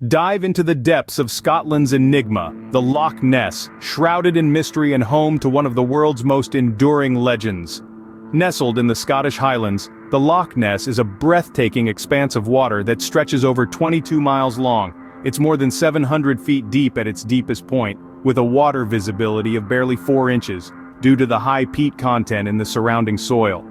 Dive into the depths of Scotland's Enigma, the Loch Ness, shrouded in mystery and home to one of the world's most enduring legends. Nestled in the Scottish Highlands, the Loch Ness is a breathtaking expanse of water that stretches over 22 miles long. It's more than 700 feet deep at its deepest point, with a water visibility of barely 4 inches, due to the high peat content in the surrounding soil.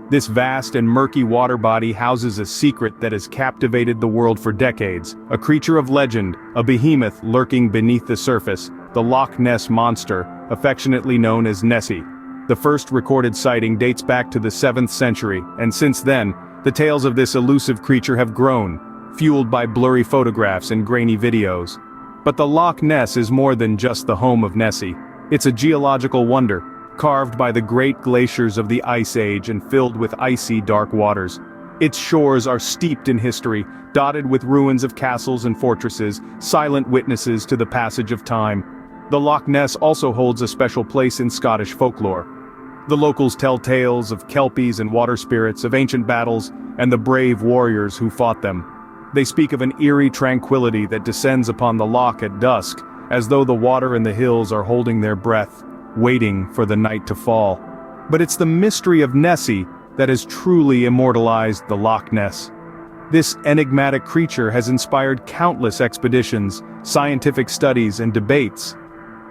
This vast and murky water body houses a secret that has captivated the world for decades, a creature of legend, a behemoth lurking beneath the surface, the Loch Ness monster, affectionately known as Nessie. The first recorded sighting dates back to the 7th century, and since then, the tales of this elusive creature have grown, fueled by blurry photographs and grainy videos. But the Loch Ness is more than just the home of Nessie. It's a geological wonder, carved by the great glaciers of the Ice Age and filled with icy dark waters. Its shores are steeped in history, dotted with ruins of castles and fortresses, silent witnesses to the passage of time. The Loch Ness also holds a special place in Scottish folklore. The locals tell tales of kelpies and water spirits, of ancient battles, and the brave warriors who fought them. They speak of an eerie tranquility that descends upon the loch at dusk, as though the water and the hills are holding their breath, waiting for the night to fall. But it's the mystery of Nessie that has truly immortalized the Loch Ness. This enigmatic creature has inspired countless expeditions, scientific studies, and debates.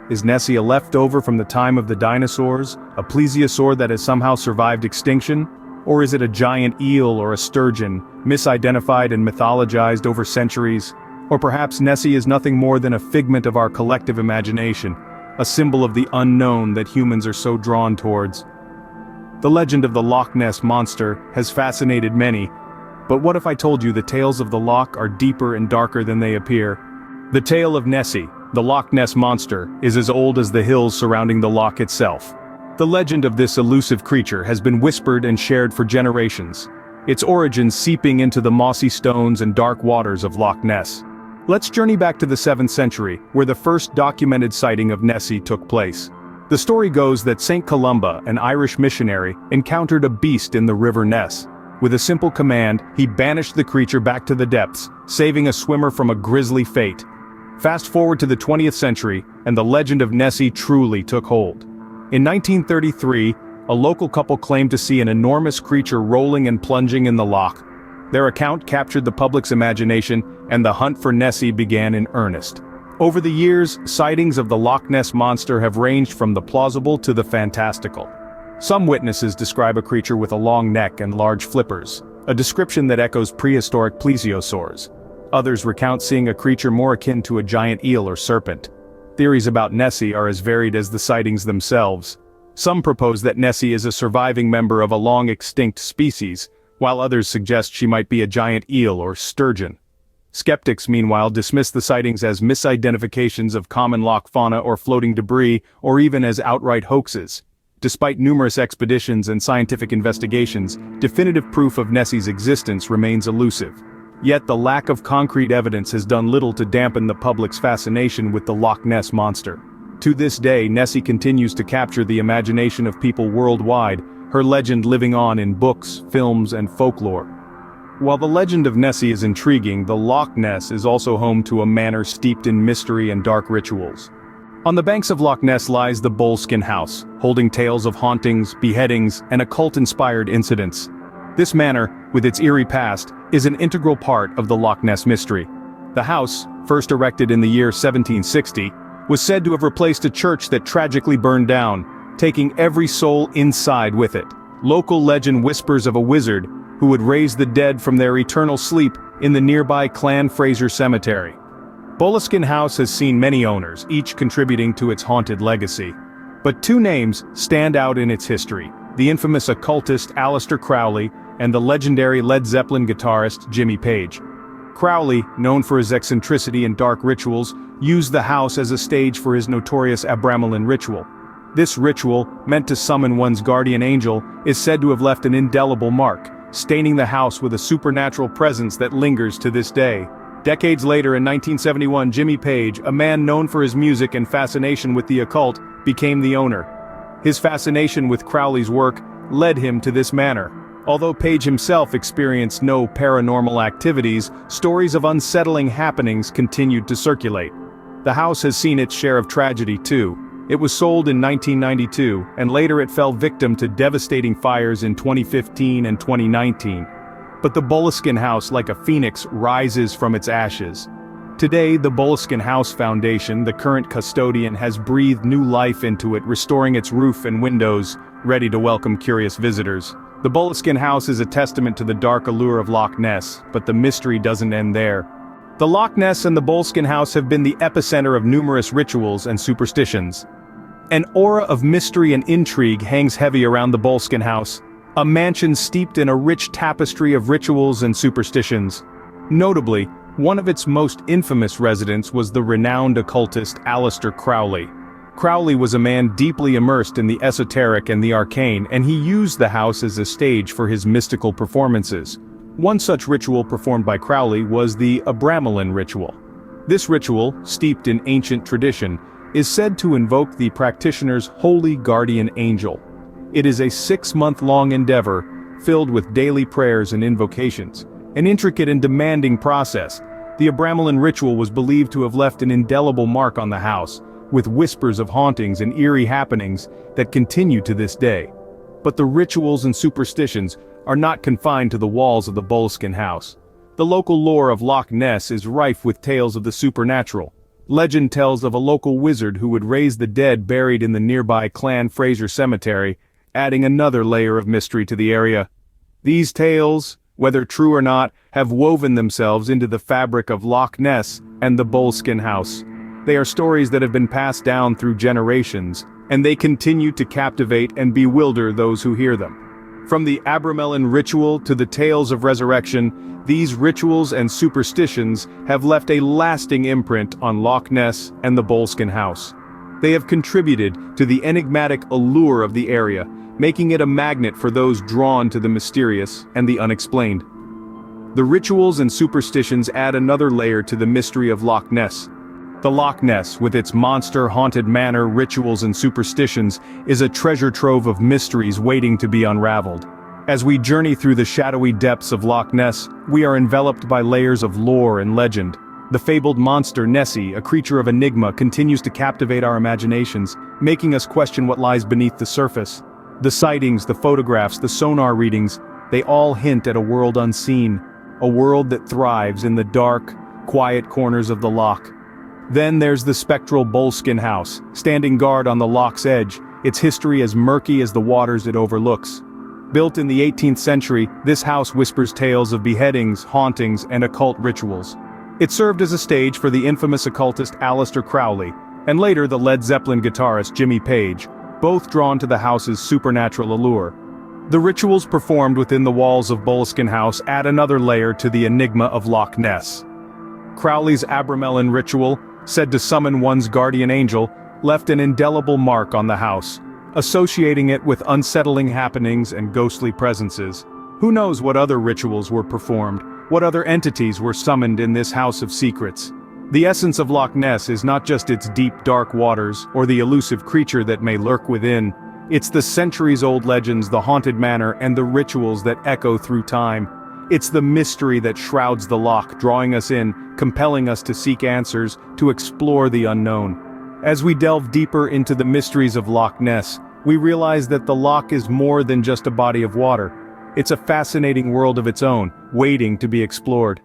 Is Nessie a leftover from the time of the dinosaurs, a plesiosaur that has somehow survived extinction? Or is it a giant eel or a sturgeon, misidentified and mythologized over centuries? Or perhaps Nessie is nothing more than a figment of our collective imagination, a symbol of the unknown that humans are so drawn towards. The legend of the Loch Ness monster has fascinated many, but what if I told you the tales of the Loch are deeper and darker than they appear? The tale of Nessie, the Loch Ness monster, is as old as the hills surrounding the loch itself. The legend of this elusive creature has been whispered and shared for generations, its origins seeping into the mossy stones and dark waters of Loch Ness. Let's journey back to the 7th century, where the first documented sighting of Nessie took place. The story goes that St. Columba, an Irish missionary, encountered a beast in the River Ness. With a simple command, he banished the creature back to the depths, saving a swimmer from a grisly fate. Fast forward to the 20th century, and the legend of Nessie truly took hold. In 1933, a local couple claimed to see an enormous creature rolling and plunging in the loch. Their account captured the public's imagination, and the hunt for Nessie began in earnest. Over the years, sightings of the Loch Ness monster have ranged from the plausible to the fantastical. Some witnesses describe a creature with a long neck and large flippers, a description that echoes prehistoric plesiosaurs. Others recount seeing a creature more akin to a giant eel or serpent. Theories about Nessie are as varied as the sightings themselves. Some propose that Nessie is a surviving member of a long-extinct species, while others suggest she might be a giant eel or sturgeon. Skeptics, meanwhile, dismiss the sightings as misidentifications of common loch fauna or floating debris, or even as outright hoaxes. Despite numerous expeditions and scientific investigations, definitive proof of Nessie's existence remains elusive. Yet the lack of concrete evidence has done little to dampen the public's fascination with the Loch Ness monster. To this day, Nessie continues to capture the imagination of people worldwide, her legend living on in books, films, and folklore. While the legend of Nessie is intriguing, the Loch Ness is also home to a manor steeped in mystery and dark rituals. On the banks of Loch Ness lies the Boleskine House, holding tales of hauntings, beheadings, and occult-inspired incidents. This manor, with its eerie past, is an integral part of the Loch Ness mystery. The house, first erected in the year 1760, was said to have replaced a church that tragically burned down, taking every soul inside with it. Local legend whispers of a wizard who would raise the dead from their eternal sleep in the nearby Clan Fraser Cemetery. Boleskine House has seen many owners, each contributing to its haunted legacy. But two names stand out in its history: the infamous occultist Aleister Crowley and the legendary Led Zeppelin guitarist Jimmy Page. Crowley, known for his eccentricity and dark rituals, used the house as a stage for his notorious Abramelin ritual. This ritual, meant to summon one's guardian angel, is said to have left an indelible mark, staining the house with a supernatural presence that lingers to this day. Decades later, in 1971, Jimmy Page, a man known for his music and fascination with the occult, became the owner. His fascination with Crowley's work led him to this manor. Although Page himself experienced no paranormal activities, stories of unsettling happenings continued to circulate. The house has seen its share of tragedy too. It was sold in 1992, and later it fell victim to devastating fires in 2015 and 2019. But the Boleskine House, like a phoenix, rises from its ashes. Today, the Boleskine House Foundation, the current custodian, has breathed new life into it, restoring its roof and windows, ready to welcome curious visitors. The Boleskine House is a testament to the dark allure of Loch Ness, but the mystery doesn't end there. The Loch Ness and the Boleskine House have been the epicenter of numerous rituals and superstitions. An aura of mystery and intrigue hangs heavy around the Boleskine House, a mansion steeped in a rich tapestry of rituals and superstitions. Notably, one of its most infamous residents was the renowned occultist Aleister Crowley. Crowley was a man deeply immersed in the esoteric and the arcane, and he used the house as a stage for his mystical performances. One such ritual performed by Crowley was the Abramelin ritual. This ritual, steeped in ancient tradition, is said to invoke the practitioner's holy guardian angel. It is a 6-month-long endeavor, filled with daily prayers and invocations. An intricate and demanding process, the Abramelin ritual was believed to have left an indelible mark on the house, with whispers of hauntings and eerie happenings that continue to this day. But the rituals and superstitions are not confined to the walls of the Boleskine House. The local lore of Loch Ness is rife with tales of the supernatural. Legend tells of a local wizard who would raise the dead buried in the nearby Clan Fraser Cemetery, adding another layer of mystery to the area. These tales, whether true or not, have woven themselves into the fabric of Loch Ness and the Boleskine House. They are stories that have been passed down through generations, and they continue to captivate and bewilder those who hear them. From the Abramelin ritual to the tales of resurrection, these rituals and superstitions have left a lasting imprint on Loch Ness and the Boleskine House. They have contributed to the enigmatic allure of the area, making it a magnet for those drawn to the mysterious and the unexplained. The rituals and superstitions add another layer to the mystery of Loch Ness. The Loch Ness, with its monster-haunted manor, rituals and superstitions, is a treasure trove of mysteries waiting to be unraveled. As we journey through the shadowy depths of Loch Ness, we are enveloped by layers of lore and legend. The fabled monster Nessie, a creature of Enigma, continues to captivate our imaginations, making us question what lies beneath the surface. The sightings, the photographs, the sonar readings, they all hint at a world unseen, a world that thrives in the dark, quiet corners of the loch. Then there's the spectral Boleskine House, standing guard on the loch's edge, its history as murky as the waters it overlooks. Built in the 18th century, this house whispers tales of beheadings, hauntings, and occult rituals. It served as a stage for the infamous occultist Aleister Crowley, and later the Led Zeppelin guitarist Jimmy Page, both drawn to the house's supernatural allure. The rituals performed within the walls of Boleskine House add another layer to the enigma of Loch Ness. Crowley's Abramelin ritual, said to summon one's guardian angel, left an indelible mark on the house, associating it with unsettling happenings and ghostly presences. Who knows what other rituals were performed, what other entities were summoned in this house of secrets? The essence of Loch Ness is not just its deep dark waters, or the elusive creature that may lurk within. It's the centuries-old legends, the haunted manor, and the rituals that echo through time. It's the mystery that shrouds the loch, drawing us in, compelling us to seek answers, to explore the unknown. As we delve deeper into the mysteries of Loch Ness, we realize that the loch is more than just a body of water. It's a fascinating world of its own, waiting to be explored.